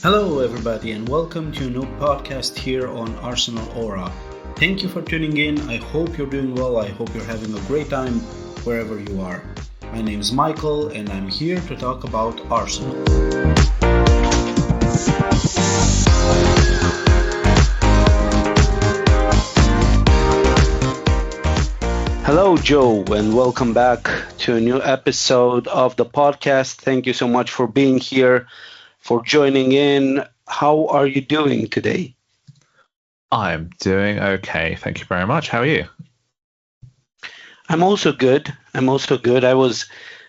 Hello, everybody, and welcome to a new podcast here on Arsenal Aura. Thank you for tuning in. I hope you're doing well. I hope you're having a great time wherever you are. My name is Michael, and I'm here to talk about Arsenal. Hello, Joe, and welcome back to a new episode of the podcast. Thank you so much for being here, for joining in. How are you doing today? I'm doing okay. Thank you very much. How are you? I'm also good. I was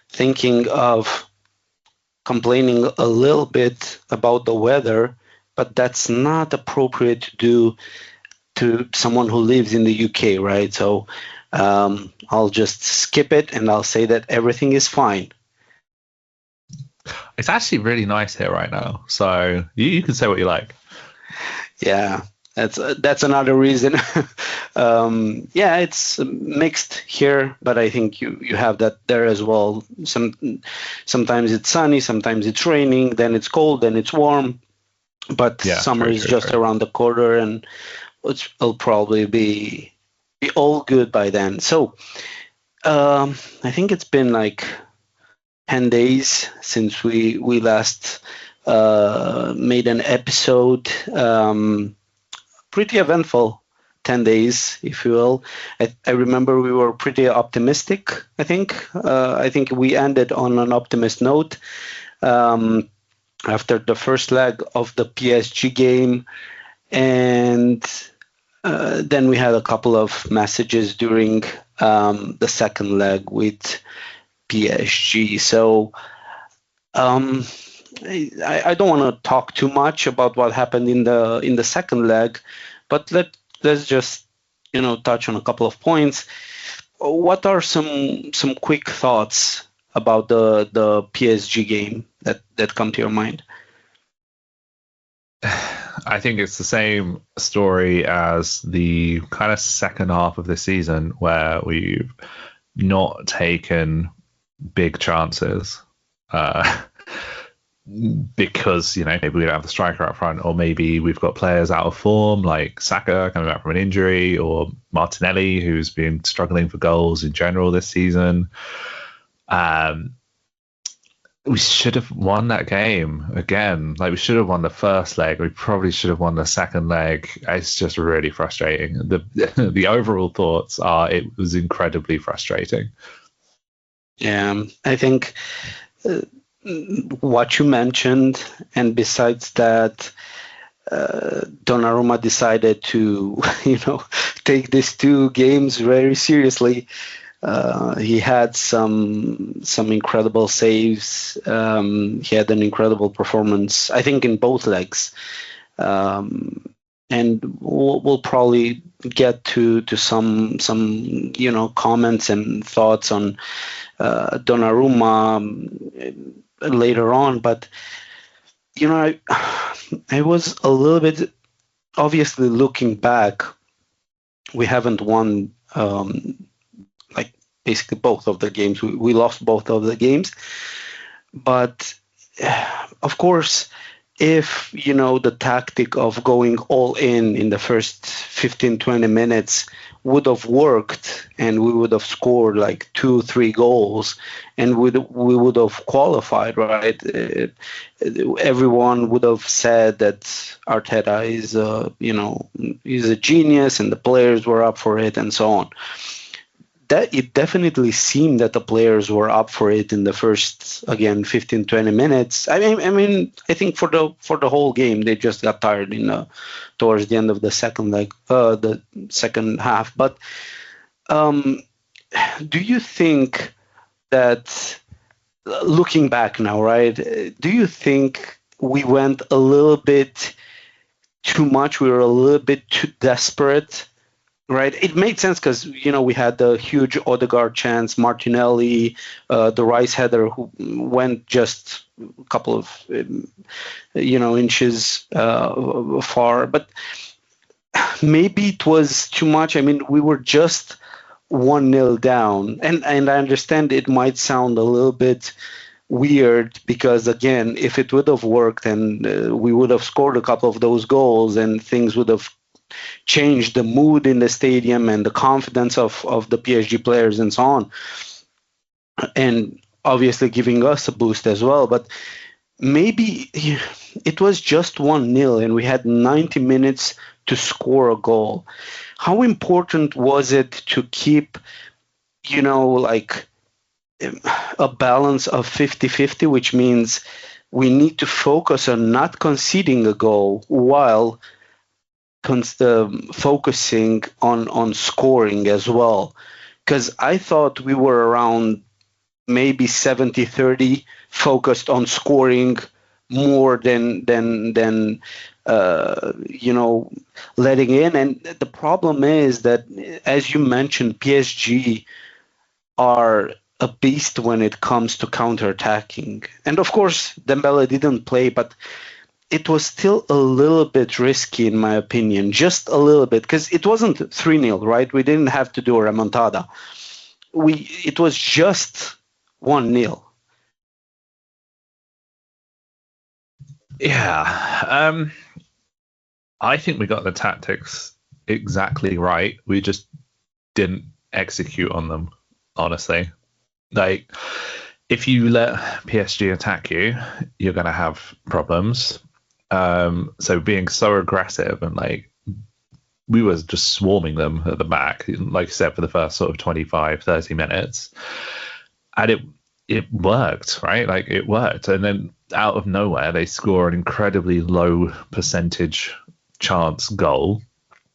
thinking of complaining a little bit about the weather, but that's not appropriate to do to someone who lives in the UK, right? So I'll just skip it and I'll say that everything is fine. It's actually really nice here right now, so you can say what you like. Yeah, that's another reason. Yeah, it's mixed here, but I think you have that there as well. Sometimes it's sunny, sometimes it's raining, then it's cold, then it's warm. But Yeah, summer very is true, just very. around the corner, and it'll probably be all good by then. So I think it's been like 10 days since we last made an episode. Pretty eventful 10 days, if you will. I remember we were pretty optimistic, I think. I think we ended on an optimist note after the first leg of the PSG game. And then we had a couple of messages during the second leg with PSG. So I don't want to talk too much about what happened in the second leg, but let's just touch on a couple of points. What are some quick thoughts about the PSG game that come to your mind? I think it's the same story as the kind of second half of this season where we've not taken big chances because maybe we don't have the striker up front, or maybe we've got players out of form like Saka coming back from an injury, or Martinelli who's been struggling for goals in general this season. We should have won that game again. Like, we should have won the first leg. We probably should have won the second leg. It's just really frustrating. The overall thoughts are it was incredibly frustrating. Yeah, I think what you mentioned, and besides that, Donnarumma decided to, take these two games very seriously. He had some incredible saves. He had an incredible performance, I think, in both legs. And we'll probably get to some comments and thoughts on Donnarumma later on, but I was a little bit, obviously, looking back. We haven't won like basically both of the games. We lost both of the games, but of course, if the tactic of going all in the first 15-20 minutes would have worked, and we would have scored like 2-3 goals, and we would have qualified, right? Everyone would have said that Arteta is a genius, and the players were up for it, and so on. That it definitely seemed that the players were up for it in the first, again, 15-20 minutes. I mean, I think for the whole game they just got tired towards the end of the second leg, the second half. But do you think that, looking back now, right? Do you think we went a little bit too much? We were a little bit too desperate. Right, it made sense because we had the huge Odegaard chance, Martinelli, the Rice header who went just a couple of inches far, but maybe it was too much. I mean, we were just 1-0 down, and I understand it might sound a little bit weird because, again, if it would have worked and we would have scored a couple of those goals and things would have changed the mood in the stadium and the confidence of the PSG players and so on, and obviously giving us a boost as well. But maybe it was just 1-0 and we had 90 minutes to score a goal. How important was it to keep, like a balance of 50-50, which means we need to focus on not conceding a goal while focusing on scoring as well? Because I thought we were around maybe 70-30 focused on scoring more than letting in. And the problem is that, as you mentioned, PSG are a beast when it comes to counterattacking. And of course, Dembele didn't play, but it was still a little bit risky, in my opinion, just a little bit, because it wasn't 3-0, right? We didn't have to do a remontada. It was just 1-0. Yeah. I think we got the tactics exactly right. We just didn't execute on them, honestly. Like, if you let PSG attack you, you're going to have problems. So being so aggressive and we were just swarming them at the back, like I said, for the first sort of 25, 30 minutes. And it worked, right? Like, it worked. And then out of nowhere, they score an incredibly low percentage chance goal.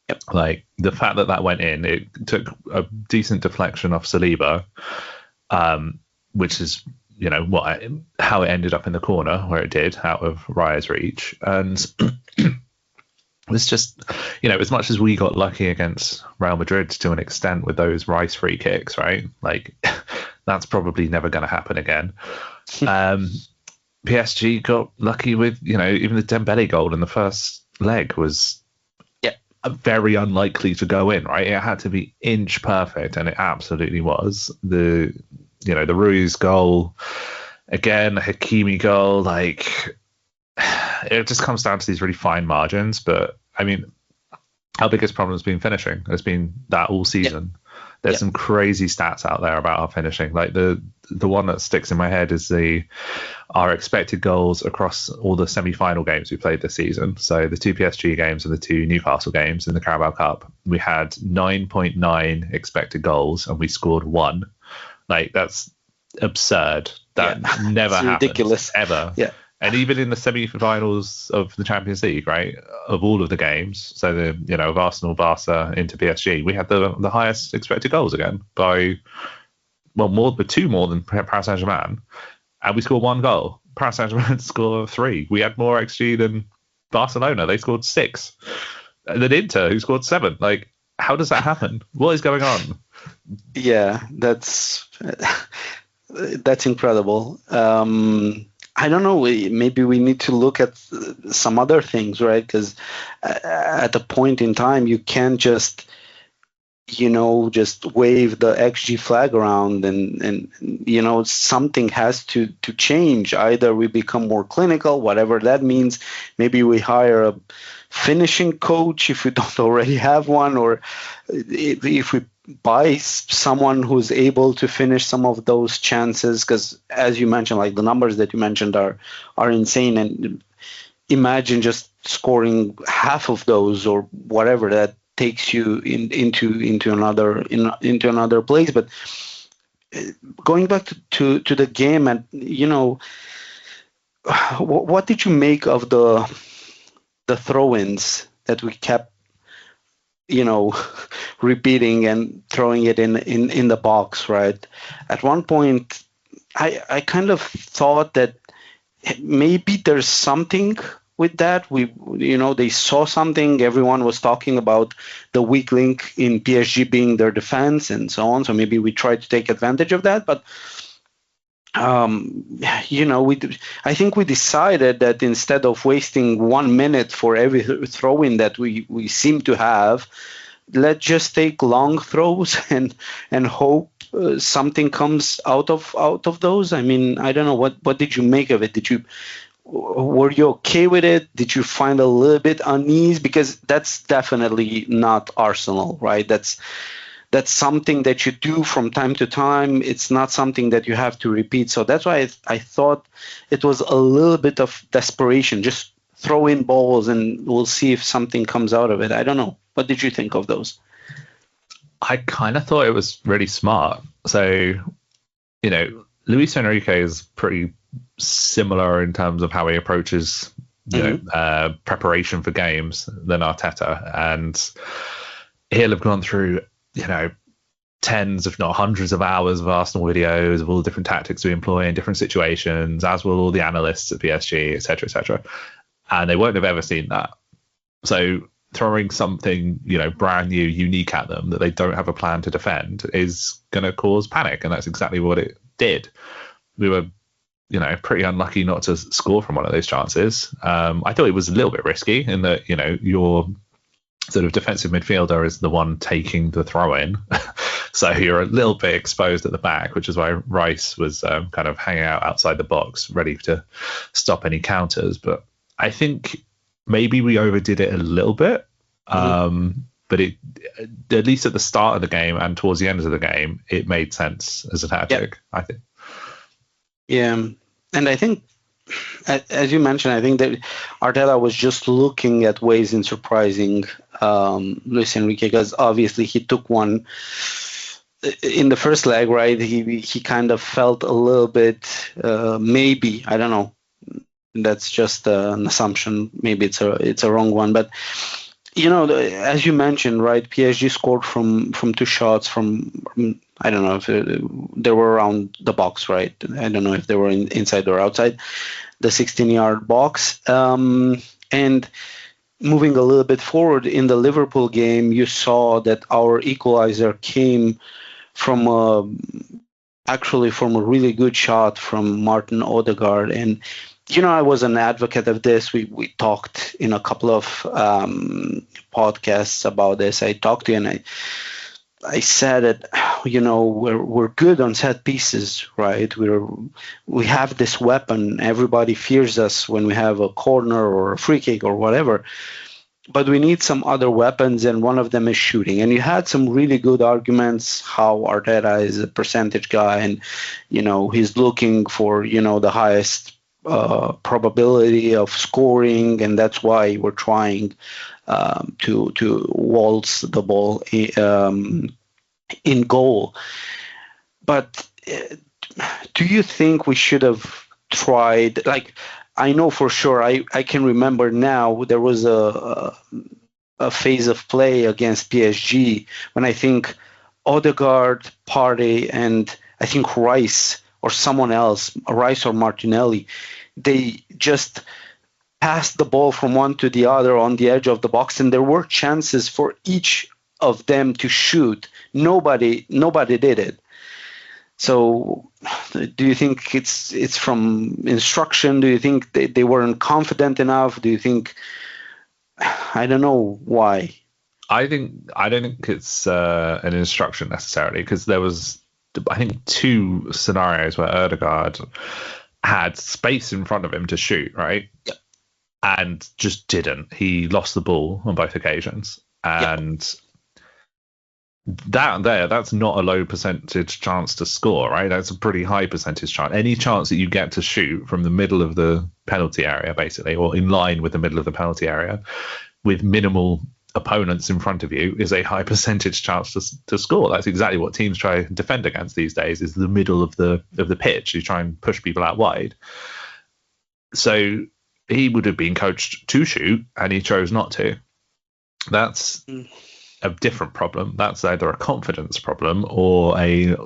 Yep. Like, the fact that went in, it took a decent deflection off Saliba, which is, how it ended up in the corner where it did, out of Raya's reach. And it's just, as much as we got lucky against Real Madrid to an extent with those Rice free kicks, right? Like, that's probably never going to happen again. PSG got lucky with, even the Dembele goal in the first leg was very unlikely to go in, right? It had to be inch perfect, and it absolutely was. The Ruiz goal, again, Hakimi goal, like, it just comes down to these really fine margins. But I mean, our biggest problem has been finishing. It's been that all season. There's some crazy stats out there about our finishing. Like, the one that sticks in my head is our expected goals across all the semi-final games we played this season. So the 2 PSG games and the 2 Newcastle games in the Carabao Cup, we had 9.9 expected goals and we scored 1. Like, that's absurd. That never happens. Ridiculous. Ever. Yeah. And even in the semi-finals of the Champions League, right, of all of the games, so of Arsenal, Barca into PSG, we had the highest expected goals again by, two more than Paris Saint-Germain, and we scored 1 goal. Paris Saint-Germain scored 3. We had more XG than Barcelona. They scored 6. And then Inter, who scored 7. Like, how does that happen? What is going on? Yeah, that's incredible. I don't know. Maybe we need to look at some other things, right? Because at a point in time, you can't just, just wave the XG flag around, and something has to change. Either we become more clinical, whatever that means. Maybe we hire a finishing coach if we don't already have one, or if we buy someone who's able to finish some of those chances, because as you mentioned, like, the numbers that you mentioned are insane. And imagine just scoring half of those or whatever, that takes you into another place. But going back to the game, and what did you make of the throw-ins that we kept repeating and throwing it in the box, right? At one point, I kind of thought that maybe there's something with that. They saw something. Everyone was talking about the weak link in PSG being their defense and so on. So maybe we tried to take advantage of that. But I think we decided that instead of wasting 1 minute for every throw-in that we seem to have, let's just take long throws and hope something comes out of those? I mean, I don't know, what did you make of it? Were you okay with it? Did you find a little bit unease? Because that's definitely not Arsenal, right? That's something that you do from time to time. It's not something that you have to repeat. So that's why I thought it was a little bit of desperation. Just throw in balls and we'll see if something comes out of it. I don't know. What did you think of those? I kind of thought it was really smart. So, Luis Enrique is pretty similar in terms of how he approaches preparation for games than Arteta. And he'll have gone through, tens, if not hundreds of hours of Arsenal videos of all the different tactics we employ in different situations, as will all the analysts at PSG, etc., etc. And they won't have ever seen that. So throwing something, brand new, unique at them that they don't have a plan to defend is going to cause panic. And that's exactly what it did. We were, pretty unlucky not to score from one of those chances. I thought it was a little bit risky in that, your sort of defensive midfielder is the one taking the throw in. So you're a little bit exposed at the back, which is why Rice was kind of hanging out outside the box, ready to stop any counters. But I think maybe we overdid it a little bit. But it, at least at the start of the game and towards the end of the game, it made sense as a tactic, I think. Yeah. And I think, as you mentioned, I think that Arteta was just looking at ways in surprising Luis Enrique, because obviously he took one in the first leg, right? He kind of felt a little bit, maybe, I don't know. That's just an assumption. Maybe it's a wrong one, but as you mentioned, right? PSG scored from two shots from, I don't know if they were around the box, right? I don't know if they were inside or outside the 16-yard box. And moving a little bit forward in the Liverpool game, you saw that our equalizer came from actually from a really good shot from Martin Odegaard. And I was an advocate of this. We talked in a couple of podcasts about this. I talked to you and I said that we're good on set pieces, right? We have this weapon. Everybody fears us when we have a corner or a free kick or whatever. But we need some other weapons, and one of them is shooting. And you had some really good arguments how Arteta is a percentage guy, and he's looking for the highest probability of scoring, and that's why we're trying to waltz the ball in goal. But do you think we should have tried? Like, I know for sure. I can remember now there was a phase of play against PSG when I think Odegaard, Partey, and I think Rice or someone else, Rice or Martinelli, they just passed the ball from one to the other on the edge of the box, and there were chances for each of them to shoot. Nobody did it. So do you think it's from instruction? Do you think they weren't confident enough? Do you think, I don't know why? I don't think it's an instruction necessarily, because there was, I think, two scenarios where Odegaard had space in front of him to shoot, right? Yep. And just didn't. He lost the ball on both occasions. And that's not a low percentage chance to score, right? That's a pretty high percentage chance. Any chance that you get to shoot from the middle of the penalty area, basically, or in line with the middle of the penalty area, with minimal opponents in front of you, is a high percentage chance to score. That's exactly what teams try to defend against these days, is the middle of the pitch. You try and push people out wide. So he would have been coached to shoot, and he chose not to. That's a different problem. That's either a confidence problem or a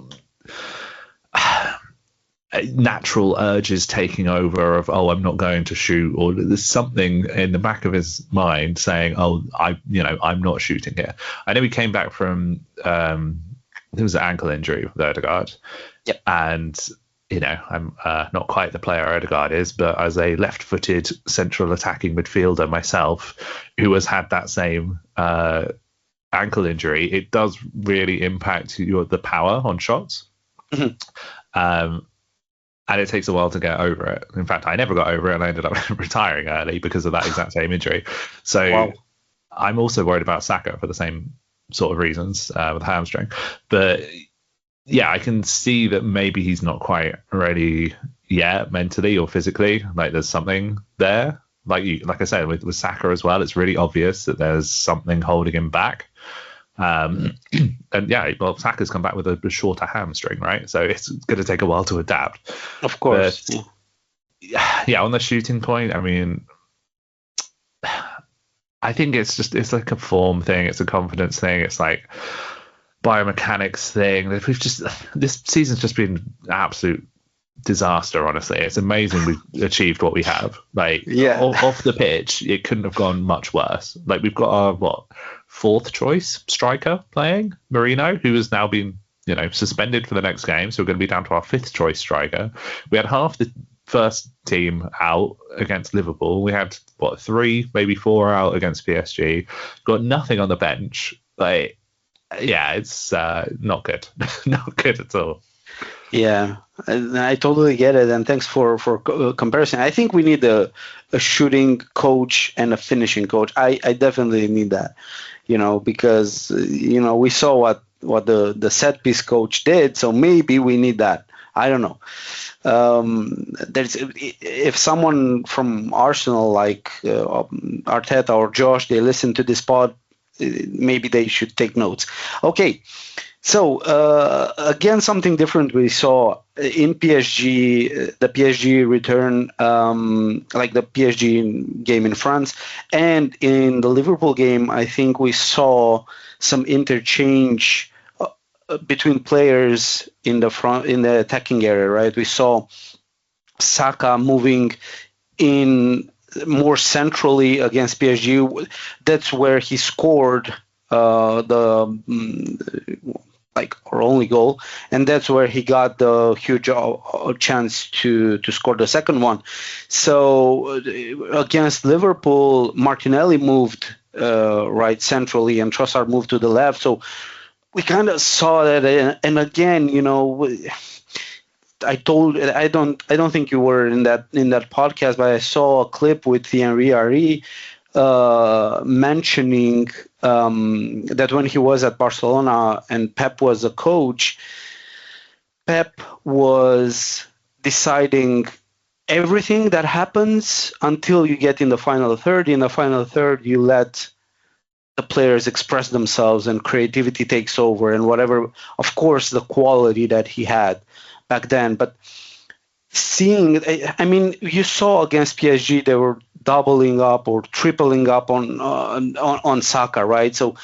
natural urges taking over of, I'm not going to shoot, or there's something in the back of his mind saying, I'm not shooting here. I know he came back from there was an ankle injury with Odegaard. Yep. And I'm not quite the player Odegaard is, but as a left-footed central attacking midfielder myself, who has had that same ankle injury, it does really impact the power on shots. Mhm. And it takes a while to get over it. In fact, I never got over it, and I ended up retiring early because of that exact same injury. So Wow. I'm also worried about Saka for the same sort of reasons with hamstring. But yeah, I can see that maybe he's not quite ready yet, mentally or physically. Like there's something there. Like I said, with Saka as well, it's really obvious that there's something holding him back. And yeah, well, Saka's come back with a shorter hamstring, right? So it's going to take a while to adapt. Of course. But yeah, on the shooting point, I mean, I think it's like a form thing, it's a confidence thing, it's like biomechanics thing. This season's just been an absolute disaster, honestly. It's amazing we've achieved what we have. Like off the pitch, it couldn't have gone much worse. Like we've got our fourth choice striker playing, Marino, who has now been suspended for the next game, so we're going to be down to our fifth choice striker. We had half the first team out against Liverpool. We had 3, maybe 4 out against PSG. Got nothing on the bench. Like, yeah, it's not good. Not good at all. Yeah, I totally get it, and thanks for comparison. I think we need a shooting coach and a finishing coach. I definitely need that, because we saw what the set piece coach did, so maybe we need that. I don't know. If someone from Arsenal like Arteta or Josh, they listen to this pod, maybe they should take notes. Okay. So again, something different we saw in PSG, the PSG return, like the PSG game in France, and in the Liverpool game, I think we saw some interchange between players in the attacking area, right? We saw Saka moving in more centrally against PSG. That's where he scored our only goal, and that's where he got the huge chance to score the second one. So against Liverpool, Martinelli moved right centrally, and Trossard moved to the left. So we kind of saw that, and again, I don't think you were in that podcast, but I saw a clip with Nwaneri mentioning that when he was at Barcelona and Pep was a coach, Pep was deciding everything that happens until you get in the final third. In the final third, you let the players express themselves and creativity takes over and whatever, of course, the quality that he had back then. But you saw against PSG, they were doubling up or tripling up on Saka, right? So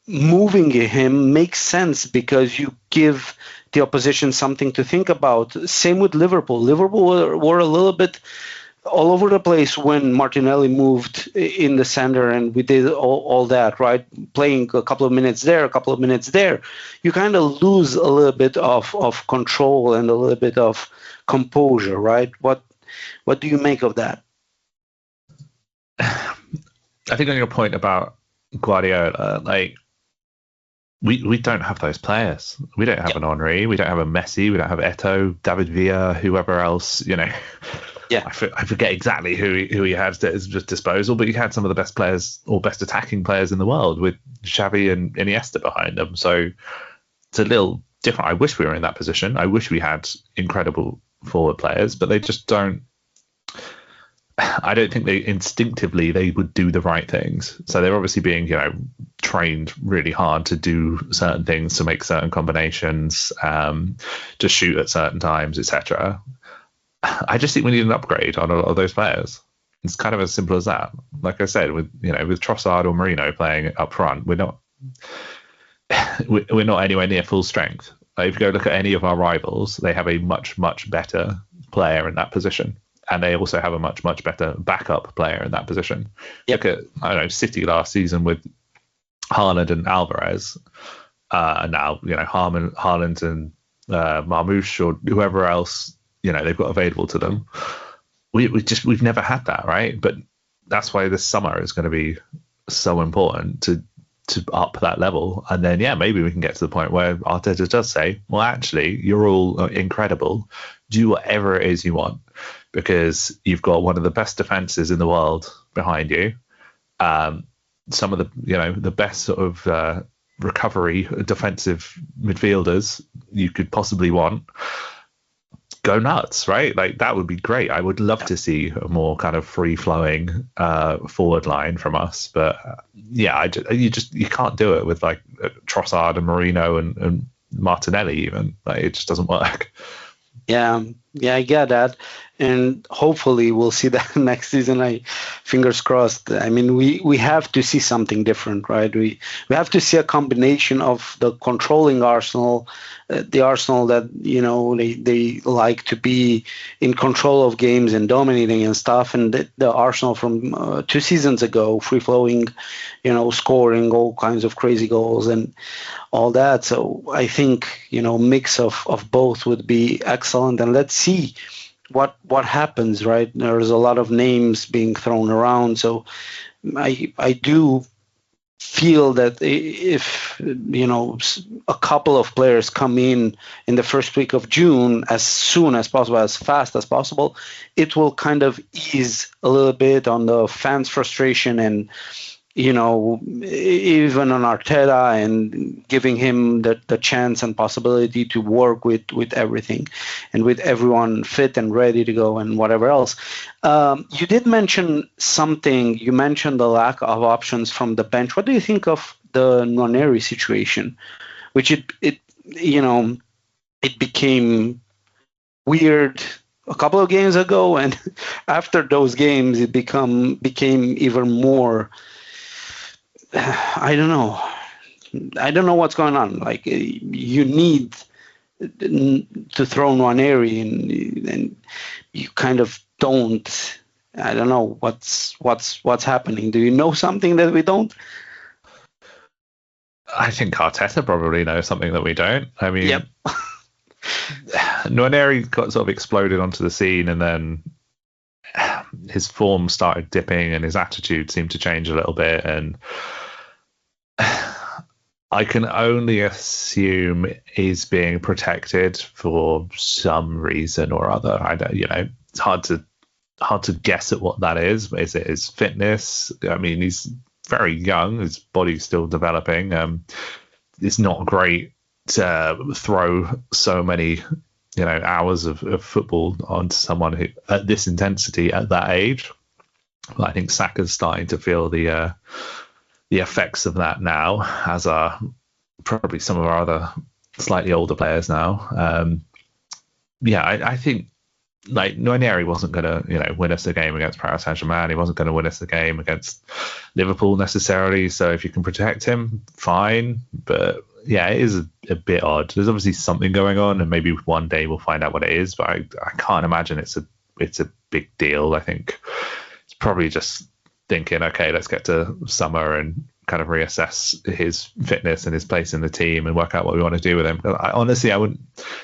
moving him makes sense because you give the opposition something to think about. Same with Liverpool. Liverpool were a little bit all over the place when Martinelli moved in the center, and we did all that, right? Playing a couple of minutes there, a couple of minutes there. You kind of lose a little bit of control and a little bit of composure, right? What do you make of that? I think on your point about Guardiola, like we don't have those players. We don't have an Henry, we don't have a Messi, we don't have Eto'o, David Villa, whoever else, Yeah, I forget exactly who he had at his disposal, but he had some of the best players or best attacking players in the world with Xavi and Iniesta behind them. So it's a little different. I wish we were in that position. I wish we had incredible forward players, but they just don't. I don't think they instinctively they would do the right things. So they're obviously being trained really hard to do certain things, to make certain combinations, to shoot at certain times, etc. I just think we need an upgrade on a lot of those players. It's kind of as simple as that. Like I said, with Trossard or Marino playing up front, we're not anywhere near full strength. Like if you go look at any of our rivals, they have a much, much better player in that position. And they also have a much, much better backup player in that position. Yep. Look at, City last season with Haaland and Alvarez. And now, Haaland and Marmoush or whoever else, they've got available to them. We've never had that, right? But that's why this summer is going to be so important to to up that level. And then, yeah, maybe we can get to the point where Arteta does say, well, actually, you're all incredible. Do whatever it is you want, because you've got one of the best defenses in the world behind you. Some of the, the best sort of recovery defensive midfielders you could possibly want. Go nuts, right? Like, that would be great. I would love to see a more kind of free-flowing forward line from us, but you can't do it with like Trossard and Marino and Martinelli even. Like, it just doesn't work. Yeah, I get that, and hopefully we'll see that next season. Fingers crossed. I mean, we have to see something different, right? We have to see a combination of the controlling Arsenal, the Arsenal that they like to be in control of games and dominating and stuff, and the Arsenal from 2 seasons ago, free flowing, scoring all kinds of crazy goals and all that. So I think mix of both would be excellent, and let's see what happens. Right, there's a lot of names being thrown around, so I do feel that if a couple of players come in the first week of June, as soon as possible, as fast as possible, it will kind of ease a little bit on the fans' frustration and even on Arteta, and giving him the chance and possibility to work with everything and with everyone fit and ready to go and whatever else. You did mention something. You mentioned the lack of options from the bench. What do you think of the Nwaneri situation, which it became weird a couple of games ago, and after those games it became even more. I don't know what's going on. Like, you need to throw Nwaneri, and you kind of don't. I don't know what's happening. Do you know something that we don't? I think Arteta probably knows something that we don't. I mean, yep. Nwaneri got sort of exploded onto the scene, and then his form started dipping and his attitude seemed to change a little bit, and I can only assume he's being protected for some reason or other. I don't, it's hard to guess at what that is. Is it his fitness? I mean, he's very young. His body's still developing. It's not great to throw so many, hours of football onto someone who at this intensity at that age. But I think Saka's starting to feel the effects of that now, as are probably some of our other slightly older players now. I think like Nwaneri wasn't going to, win us the game against Paris Saint-Germain. He wasn't going to win us the game against Liverpool necessarily. So if you can protect him, fine. But yeah, it is a bit odd. There's obviously something going on, and maybe one day we'll find out what it is. But I can't imagine it's a big deal. I think it's probably just thinking, okay, let's get to summer and kind of reassess his fitness and his place in the team and work out what we want to do with him. I wouldn't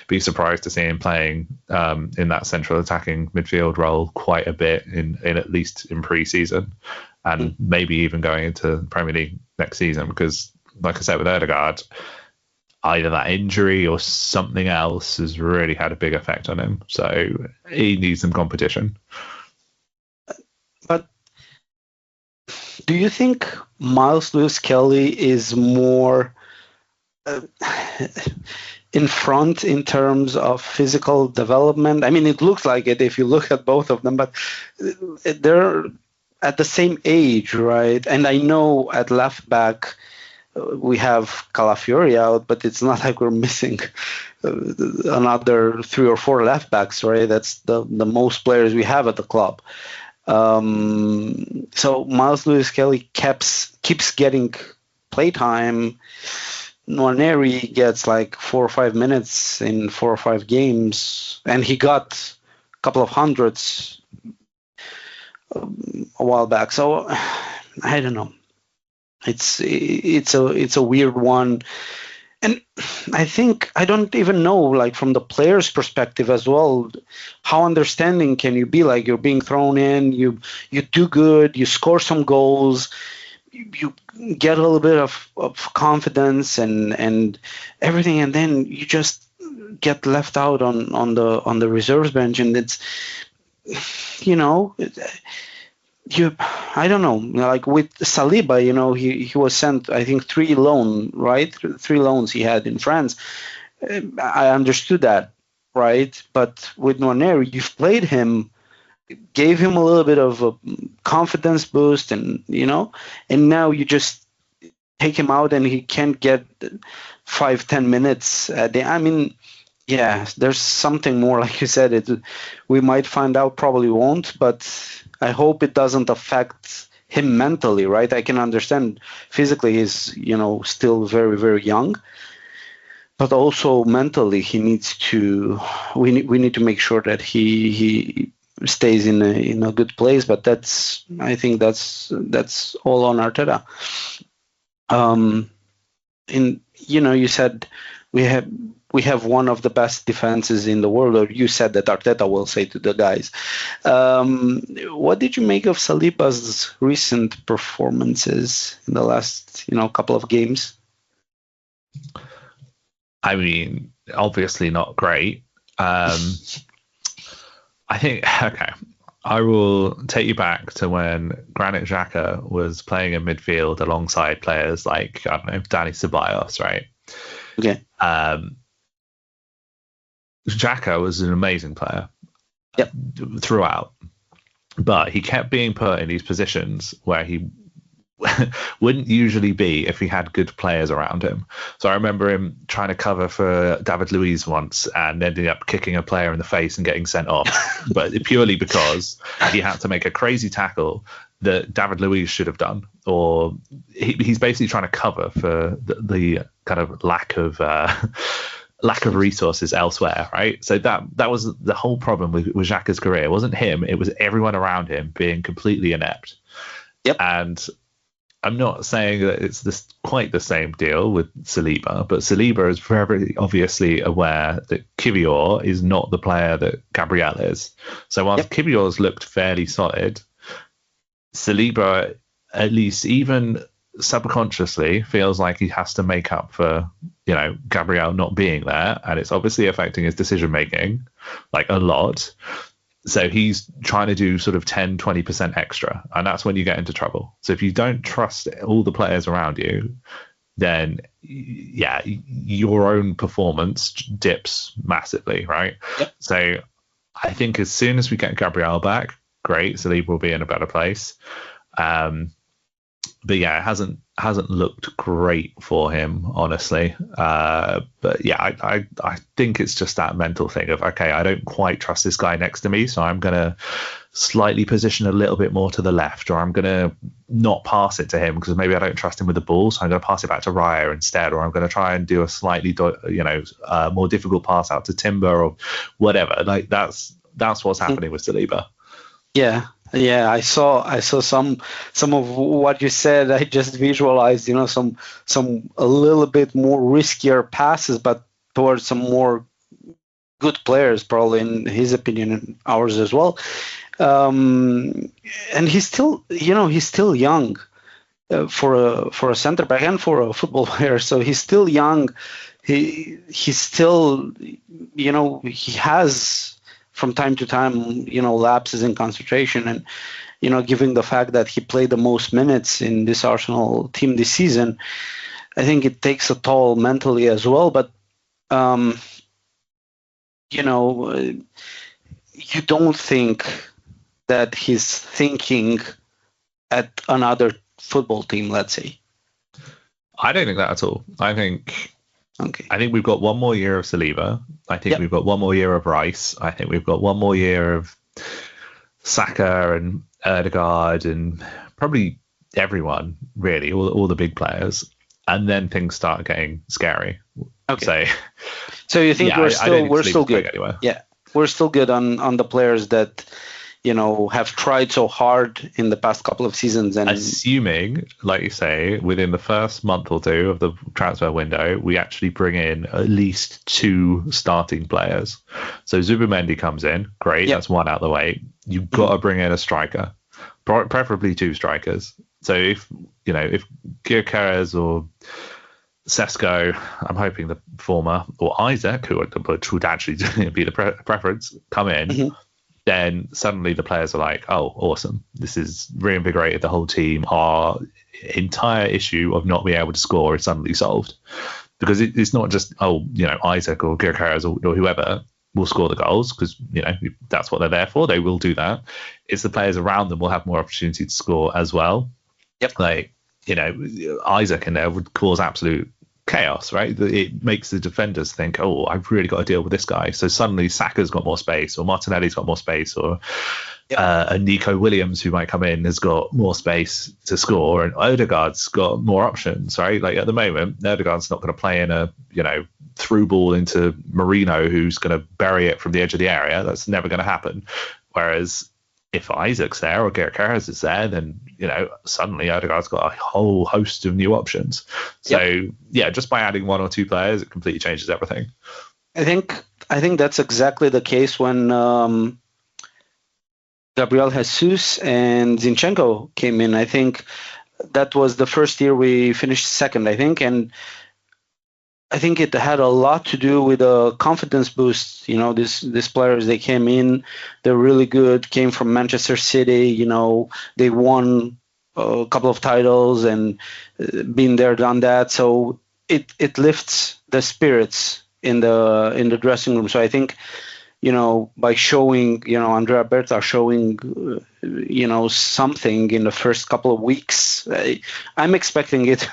be surprised to see him playing in that central attacking midfield role quite a bit in at least in pre-season, and maybe even going into the Premier League next season, because like I said, with Ødegaard, either that injury or something else has really had a big effect on him. So he needs some competition. But do you think Miles Lewis-Kelly is more in front in terms of physical development? I mean, it looks like it if you look at both of them, but they're at the same age, right? And I know at left back we have Calafiori out, but it's not like we're missing another 3 or 4 left backs, right? That's the most players we have at the club. So Miles Lewis-Kelly keeps getting playtime. Nwaneri gets like 4 or 5 minutes in 4 or 5 games, and he got a couple of hundreds a while back. So I don't know. It's a weird one. And I think I don't even know, like from the player's perspective as well, how understanding can you be? Like, you're being thrown in, you do good, you score some goals, you get a little bit of confidence and everything, and then you just get left out on the reserves bench, and it's, you know, I don't know, like with Saliba, he was sent, I think, 3 loans he had in France. I understood that, right? But with Nwaneri, you've played him, gave him a little bit of a confidence boost, and now you just take him out and he can't get 5-10 minutes a day. I mean, yeah, there's something more, like you said. We might find out, probably won't, but I hope it doesn't affect him mentally, right? I can understand physically he's still very, very young, but also mentally he needs to. We need to make sure that he stays in a good place. But I think that's all on Arteta. You said we have one of the best defenses in the world, or you said that Arteta will say to the guys. What did you make of Saliba's recent performances in the last couple of games? I mean, obviously not great. I think, okay, I will take you back to when Granit Xhaka was playing in midfield alongside players like, I don't know, Dani Ceballos, right? Okay. Xhaka was an amazing player. Yep. Throughout, but he kept being put in these positions where he wouldn't usually be if he had good players around him. So I remember him trying to cover for David Luiz once and ending up kicking a player in the face and getting sent off, but purely because he had to make a crazy tackle that David Luiz should have done, or he's basically trying to cover for the kind of lack of resources elsewhere, right? So that was the whole problem with Xhaka's career. It wasn't him, it was everyone around him being completely inept. Yep. And I'm not saying that it's quite the same deal with Saliba, but Saliba is very obviously aware that Kiwior is not the player that Gabriel is. So whilst Kiwior's looked fairly solid, Saliba, at least even subconsciously, feels like he has to make up for Gabriel not being there, and it's obviously affecting his decision making like a lot. So he's trying to do sort of 10-20% extra, and that's when you get into trouble. So if you don't trust all the players around you, then your own performance dips massively, right? Yep. So I think as soon as we get Gabriel back, great, Saliba will be in a better place. But yeah, it hasn't looked great for him, honestly. But yeah, I think it's just that mental thing of, okay, I don't quite trust this guy next to me, so I'm going to slightly position a little bit more to the left, or I'm going to not pass it to him because maybe I don't trust him with the ball, so I'm going to pass it back to Raya instead, or I'm going to try and do a slightly more difficult pass out to Timber or whatever. Like that's what's happening with Saliba. Yeah, I saw some of what you said. I just visualized, some a little bit more riskier passes, but towards some more good players, probably in his opinion and ours as well. And he's still, he's still young for a center back and for a football player. So he's still young. He's still, he has, from time to time, lapses in concentration, and given the fact that he played the most minutes in this Arsenal team this season, I think it takes a toll mentally as well. But you don't think that he's thinking at another football team, let's say? I don't think that at all. I think we've got one more year of Saliba. I think we've got one more year of Rice. I think we've got one more year of Saka and Ødegaard and probably everyone, really, all the big players. And then things start getting scary. Okay. So you think we're still good? Anywhere. Yeah, we're still good on the players that have tried so hard in the past couple of seasons. And assuming, like you say, within the first month or two of the transfer window, we actually bring in at least 2 starting players. So Zubimendi comes in, great, that's one out of the way. You've got to bring in a striker, preferably 2 strikers. So if Gyökeres or Sesko, I'm hoping the former, or Isaac, which would actually be the preference, come in, then suddenly the players are like, oh, awesome. This is reinvigorated the whole team. Our entire issue of not being able to score is suddenly solved. Because it's not just, Isaac or Gyökeres or whoever will score the goals, because, that's what they're there for. They will do that. It's the players around them will have more opportunity to score as well. Yep. Like, Isaac in there would cause absolute chaos, right? It makes the defenders think, oh, I've really got to deal with this guy. So suddenly Saka's got more space, or Martinelli's got more space, or a Nico Williams who might come in has got more space to score, and Odegaard's got more options, right? Like at the moment, Odegaard's not going to play in a through ball into Marino, who's going to bury it from the edge of the area. That's never going to happen. Whereas if Isaac's there or Gyökeres is there, then suddenly Odegaard's got a whole host of new options. So just by adding one or two players, it completely changes everything. I think that's exactly the case when Gabriel Jesus and Zinchenko came in. I think that was the first year we finished second, and I think it had a lot to do with a confidence boost. These players, they came in, they're really good, came from Manchester City, they won a couple of titles and been there, done that. So it lifts the spirits in the dressing room. So I think, by showing, Andrea Berta showing, something in the first couple of weeks, I'm expecting it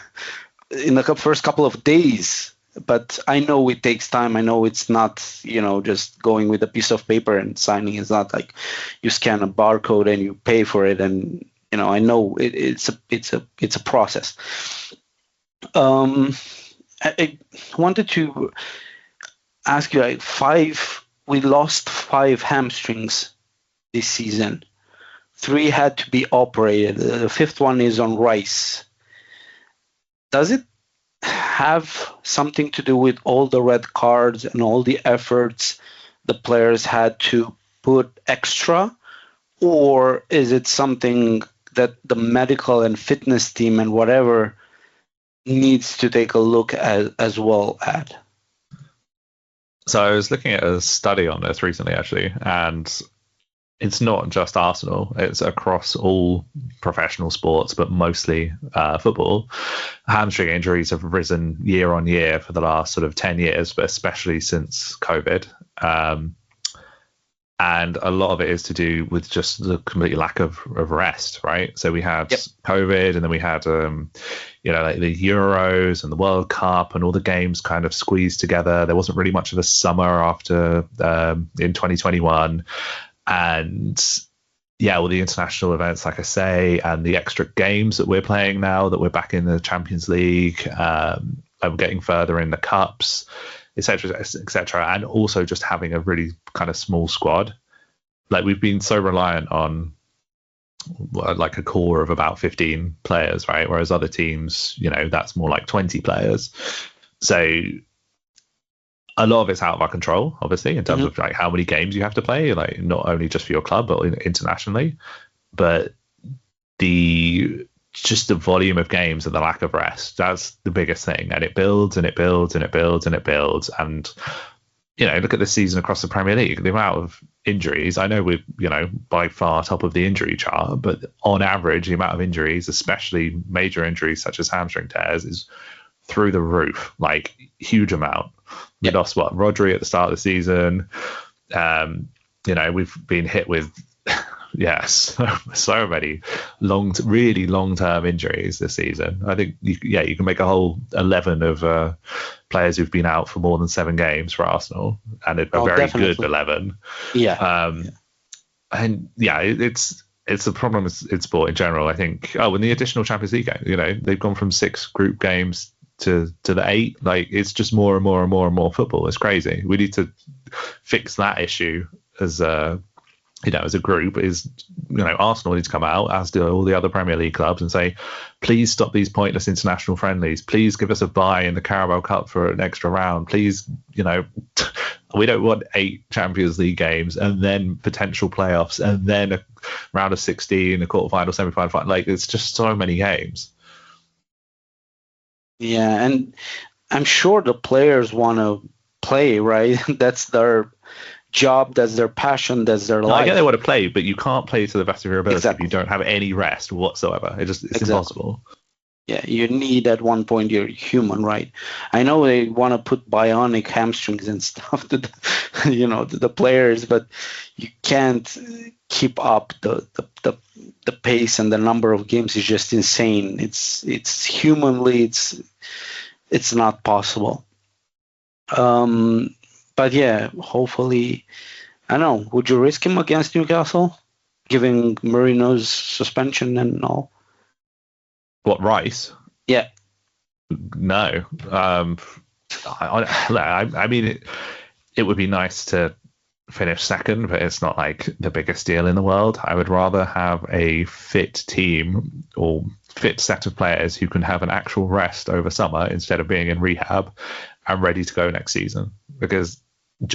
in the first couple of days. But I know it takes time. I know it's not, just going with a piece of paper and signing. It's not like you scan a barcode and you pay for it. And I know it's a process. I wanted to ask you, we lost 5 hamstrings this season. 3 had to be operated. The 5th one is on Rice. Does it have something to do with all the red cards and all the efforts the players had to put extra, or is it something that the medical and fitness team and whatever needs to take a look at as well at? So I was looking at a study on this recently, actually, and it's not just Arsenal. It's across all professional sports, but mostly football. Hamstring injuries have risen year on year for the last sort of 10 years, but especially since COVID. And a lot of it is to do with just the complete lack of rest, right? So we had COVID, and then we had, like the Euros and the World Cup and all the games kind of squeezed together. There wasn't really much of a summer after in 2021. And all the international events, like I say, and the extra games that we're playing now that we're back in the Champions League, and we're getting further in the cups, etc., and also just having a really kind of small squad. Like, we've been so reliant on like a core of about 15 players, right? Whereas other teams, that's more like 20 players. So a lot of it's out of our control, obviously, in terms of like how many games you have to play, like not only just for your club, but internationally. But just the volume of games and the lack of rest, that's the biggest thing. And it builds and it builds and it builds and it builds. And, look at this season across the Premier League, the amount of injuries. I know we're, by far top of the injury chart, but on average, the amount of injuries, especially major injuries such as hamstring tears, is through the roof, like huge amount. We lost Rodri at the start of the season. We've been hit with so many really long-term injuries this season. I think you can make a whole 11 of players who've been out for more than 7 games for Arsenal, and a very definitely good 11. It's a problem in sport in general. I think in the additional Champions League game, they've gone from 6 group games to the 8. Like, it's just more and more and more and more football. It's crazy. We need to fix that issue as a group. Arsenal needs to come out, as do all the other Premier League clubs, and say, please stop these pointless international friendlies. Please give us a bye in the Carabao Cup for an extra round. Please, We don't want 8 Champions League games and then potential playoffs and then a round of 16, a quarterfinal, semi-final, final. Like, it's just so many games. Yeah, and I'm sure the players want to play, right? That's their job, that's their passion, that's their life. I get they want to play, but you can't play to the best of your ability Exactly. if you don't have any rest whatsoever. It's impossible. Yeah, you need at one point, you're human, right? I know they want to put bionic hamstrings and stuff to the players, but you can't keep up the pace, and the number of games is just insane. It's humanly, it's not possible. But yeah, hopefully, I don't know. Would you risk him against Newcastle, given Mourinho's suspension and all? What, Rice? Yeah. No. I mean, it would be nice to finish second, but it's not like the biggest deal in the world. I would rather have a fit team or fit set of players who can have an actual rest over summer instead of being in rehab and ready to go next season. Because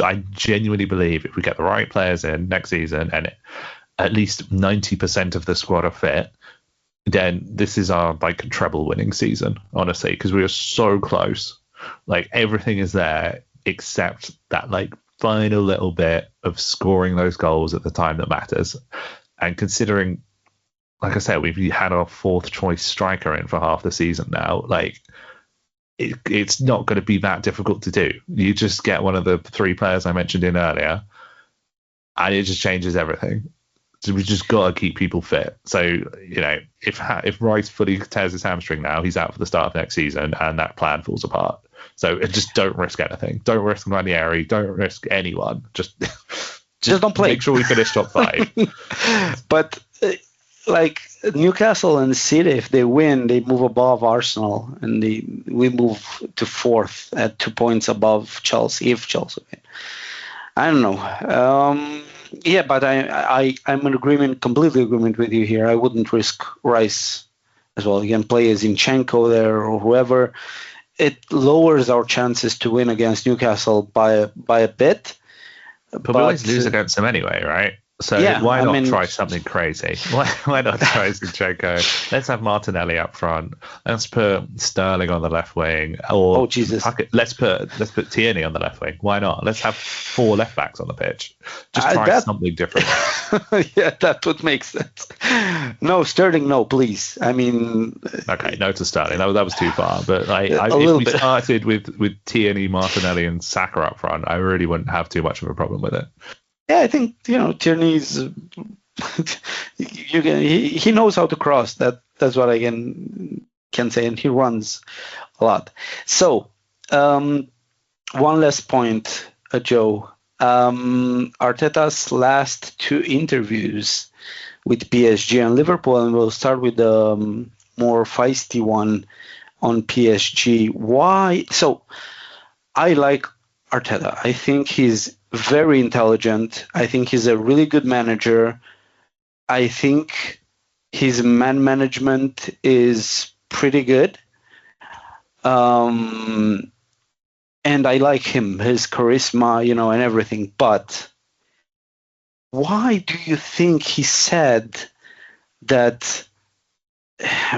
I genuinely believe if we get the right players in next season and at least 90% of the squad are fit, then this is our like treble winning season, honestly, because we are so close. Like, everything is there except that like final little bit of scoring those goals at the time that matters. And considering, like I said, we've had our 4th choice striker in for half the season now, like it's not going to be that difficult to do. You just get one of the 3 players I mentioned in earlier and it just changes everything. So we just got to keep people fit. So, if Rice fully tears his hamstring now, he's out for the start of next season, and that plan falls apart. So just don't risk anything. Don't risk Nwaneri. Don't risk anyone. Just don't play. Make sure we finish top 5. But like Newcastle and City, if they win, they move above Arsenal, and we move to 4th at 2 points above Chelsea. If Chelsea win, I don't know. Yeah, but I'm in completely agreement with you here. I wouldn't risk Rice as well. You can play as Zinchenko there or whoever. It lowers our chances to win against Newcastle by a bit. But we always lose against them anyway, right? So why not try something crazy? Why not try Zinchenko? Let's have Martinelli up front. Let's put Sterling on the left wing. Or Jesus. Let's put Tierney on the left wing. Why not? Let's have 4 left backs on the pitch. Just try something different. Yeah, that would make sense. No, Sterling, no, please. I mean, okay, no to Sterling. That was too far. But if we started with Tierney, Martinelli, and Saka up front, I really wouldn't have too much of a problem with it. Yeah, I think Tierney's he knows how to cross. That's what I can say, and he runs a lot. So one last point, Joe. Arteta's last 2 interviews with PSG and Liverpool, and we'll start with the more feisty one on PSG. Why? So I like Arteta. I think he's very intelligent. I think he's a really good manager. I think his man management is pretty good. And I like him, his charisma, and everything. But why do you think he said that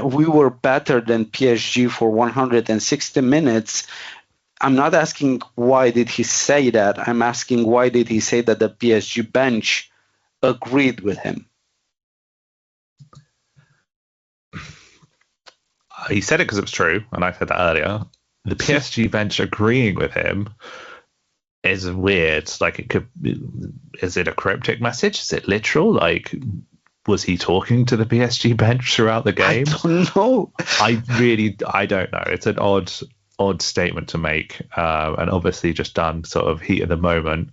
we were better than PSG for 160 minutes? I'm not asking why did he say that. I'm asking why did he say that the PSG bench agreed with him? He said it because it was true, and I said that earlier. The PSG bench agreeing with him is weird. Like, is it a cryptic message? Is it literal? Like, was he talking to the PSG bench throughout the game? I don't know. I don't know. It's an odd statement to make, and obviously just done sort of heat of the moment.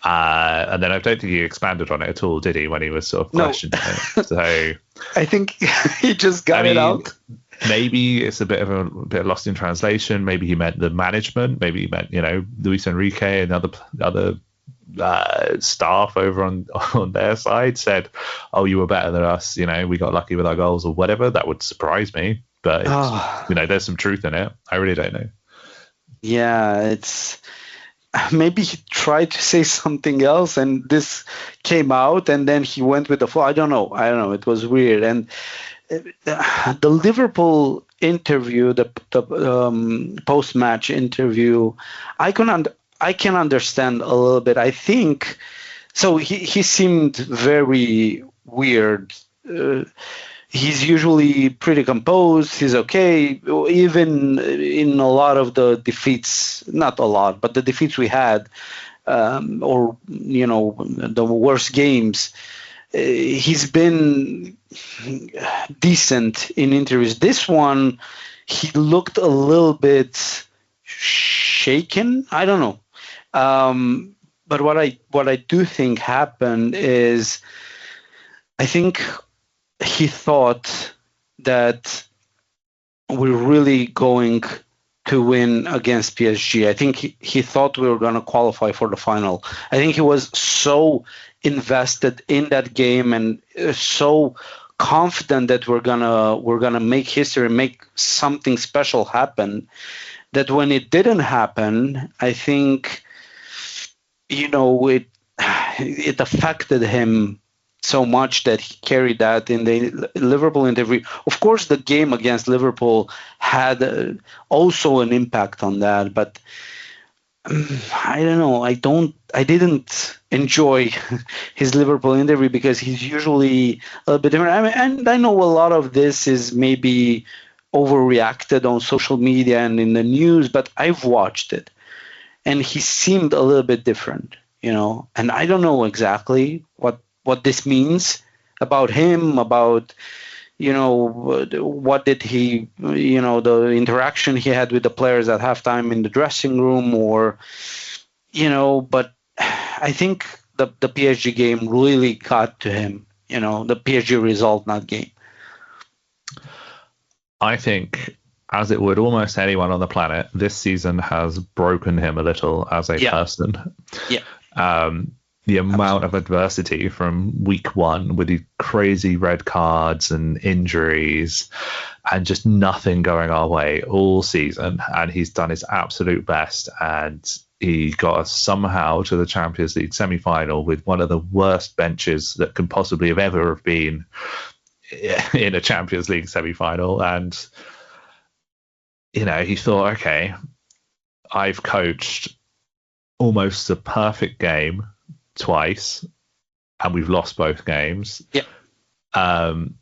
And then I don't think he expanded on it at all, did he, when he was sort of questioning it? So I think he just got it out. Maybe it's a bit of lost in translation. Maybe he meant the management. Maybe he meant, Luis Enrique and other staff over on their side said, "Oh, you were better than us. We got lucky with our goals," or whatever. That would surprise me. But there's some truth in it. I really don't know. Yeah, maybe he tried to say something else and this came out and then he went with the flow. I don't know. It was weird. And the Liverpool interview, the post-match interview, I can understand a little bit. I think so. He seemed very weird. He's usually pretty composed. He's okay. Even in a lot of the defeats, not a lot, but the defeats we had, or the worst games, he's been decent in interviews. This one, he looked a little bit shaken. I don't know. But what I do think happened is, I think he thought that we're really going to win against PSG. I think he thought we were going to qualify for the final. I think he was so invested in that game and so confident that we're gonna make history, make something special happen, that when it didn't happen, I think it affected him so much that he carried that in the Liverpool interview. Of course, the game against Liverpool had also an impact on that, but I don't know. I didn't enjoy his Liverpool interview because he's usually a little bit different. I mean, and I know a lot of this is maybe overreacted on social media and in the news, but I've watched it and he seemed a little bit different, and I don't know exactly what this means about him, about what did he, the interaction he had with the players at halftime in the dressing room, or but I think the PSG game really got to him, the PSG result, not game. I think, as it would almost anyone on the planet, this season has broken him a little as a person. Yeah. The amount of adversity from week one with the crazy red cards and injuries and just nothing going our way all season. And he's done his absolute best. And he got us somehow to the Champions League semi-final with one of the worst benches that can possibly have ever have been in a Champions League semi-final. And, he thought, okay, I've coached almost a perfect game twice and we've lost both games. And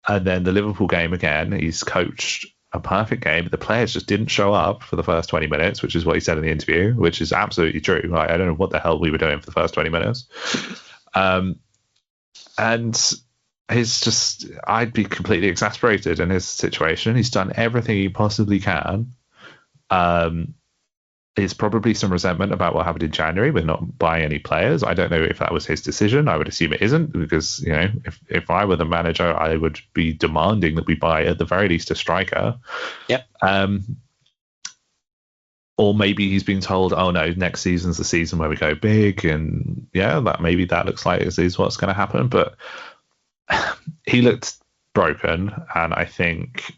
then the Liverpool game again, he's coached a perfect game. The players just didn't show up for the first 20 minutes, which is what he said in the interview, which is absolutely true. Like, I don't know what the hell we were doing for the first 20 minutes. And he's just, I'd be completely exasperated in his situation. He's done everything he possibly can. There's probably some resentment about what happened in January with not buying any players. I don't know if that was his decision. I would assume it isn't, because if I were the manager, I would be demanding that we buy at the very least a striker. Yep. Or maybe he's been told, oh no, next season's the season where we go big, and maybe that looks like this is what's going to happen. But he looked broken, and I think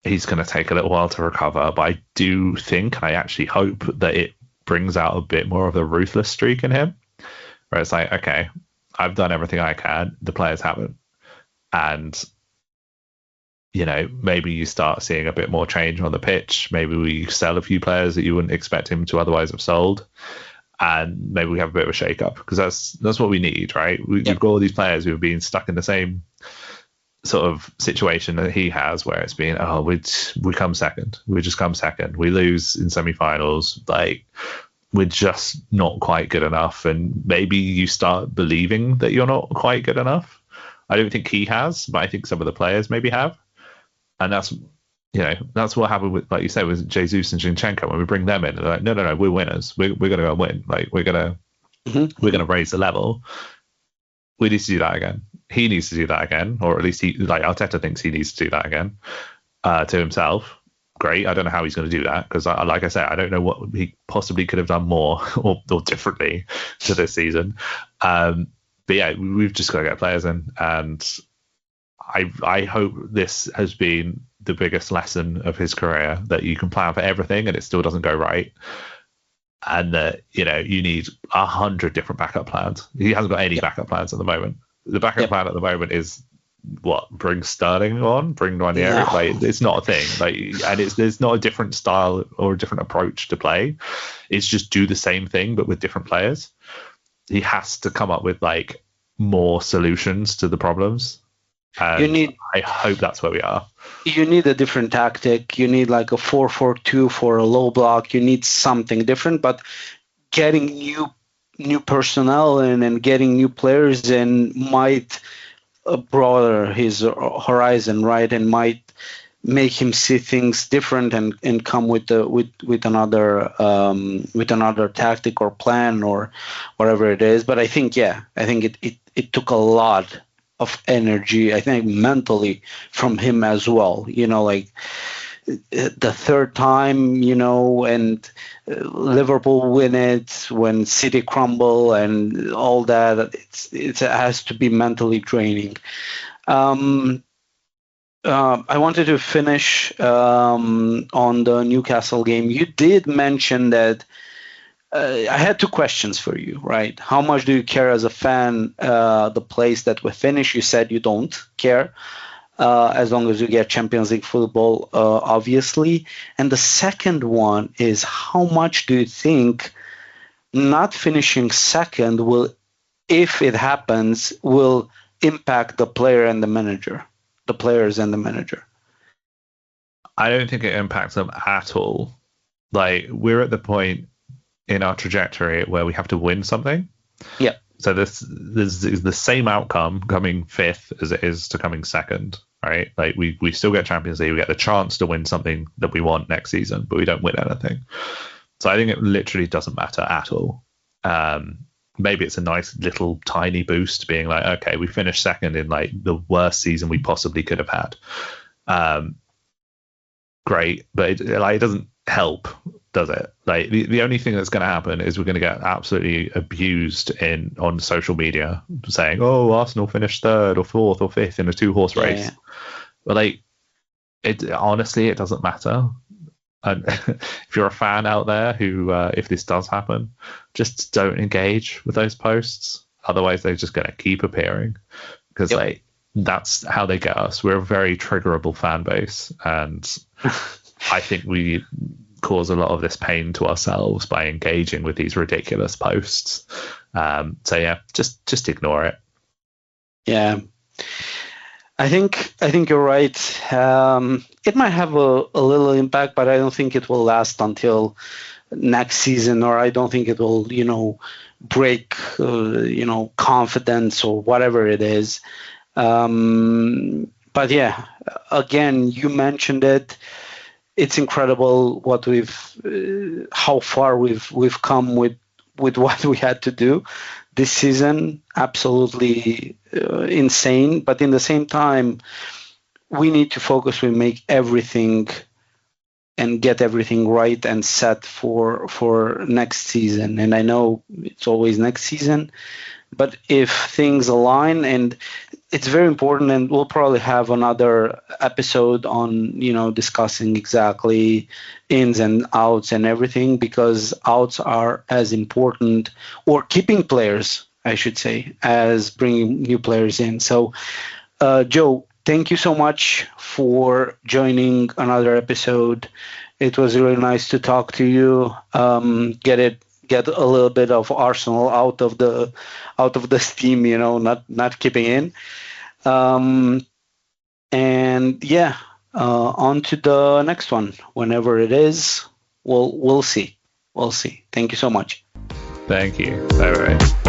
he's going to take a little while to recover, but I do think, and I actually hope, that it brings out a bit more of the ruthless streak in him, where it's like, okay, I've done everything I can, the players haven't. And, maybe you start seeing a bit more change on the pitch. Maybe we sell a few players that you wouldn't expect him to otherwise have sold. And maybe we have a bit of a shake-up, because that's what we need, right? We've got all these players who have been stuck in the same sort of situation that he has, where it's been, we come second, we just come second, we lose in semi-finals, like we're just not quite good enough. And maybe you start believing that you're not quite good enough. I don't think he has, but I think some of the players maybe have. And that's what happened with, like you said, with Jesus and Zinchenko. When we bring them in, they're like, no, we're winners, we're gonna go and win, like we're gonna raise the level. We need to do that again. He needs to do that again, or at least Arteta thinks he needs to do that again to himself. Great. I don't know how he's going to do that, because, like I said, I don't know what he possibly could have done more or differently to this season. But yeah, we've just got to get players in, and I hope this has been the biggest lesson of his career, that you can plan for everything and it still doesn't go right. and that you need 100 different backup plans. He hasn't got any backup plans at the moment. The backup plan at the moment is bring Sterling on, bring Nwaneri. Like, it's not a thing. Like, and there's not a different style or a different approach to play. It's just do the same thing but with different players. He has to come up with like more solutions to the problems. And I hope that's where we are. You need a different tactic. You need like a 4-4-2 for a low block. You need something different, but getting new personnel in and getting new players in might broaden his horizon, right? And might make him see things different and come with another tactic or plan or whatever it is. But I think it took a lot of energy, I think, mentally from him as well. Like the third time, and Liverpool win it when City crumble and all that. It has to be mentally draining. I wanted to finish on the Newcastle game. You did mention that. I had two questions for you, right? How much do you care as a fan the place that we finish? You said you don't care as long as you get Champions League football, obviously. And the second one is, how much do you think not finishing second will, if it happens, will impact the player and the manager, the players and the manager? I don't think it impacts them at all. Like, we're at the point in our trajectory where we have to win something. Yeah. So this is the same outcome coming fifth as it is to coming second, right? Like, we still get Champions League, we get the chance to win something that we want next season, but we don't win anything. So I think it literally doesn't matter at all. Maybe it's a nice little tiny boost being like, okay, we finished second in like the worst season we possibly could have had. Great, but it doesn't help, does it? Like, the only thing that's going to happen is we're going to get absolutely abused on social media saying, oh, Arsenal finished third or fourth or fifth in a 2-horse race. But like, honestly, it doesn't matter. And if you're a fan out there who, if this does happen, just don't engage with those posts. Otherwise, they're just going to keep appearing, because like, that's how they get us. We're a very triggerable fan base, and I think we cause a lot of this pain to ourselves by engaging with these ridiculous posts. So yeah, just ignore it. Yeah, I think you're right. It might have a little impact, but I don't think it will last until next season, or I don't think it will, break, confidence or whatever it is. But yeah, again, you mentioned it. It's incredible what how far we've come with what we had to do this season. Absolutely insane. But in the same time, we need to focus. We make everything and get everything right and set for next season. And I know it's always next season, but if things align, and it's very important, and we'll probably have another episode on, discussing exactly ins and outs and everything, because outs are as important, or keeping players, I should say, as bringing new players in. So, Joe, thank you so much for joining another episode. It was really nice to talk to you. Get a little bit of Arsenal out of the steam, not keeping in. And yeah, on to the next one. Whenever it is, we'll see. Thank you so much. Thank you. Bye bye.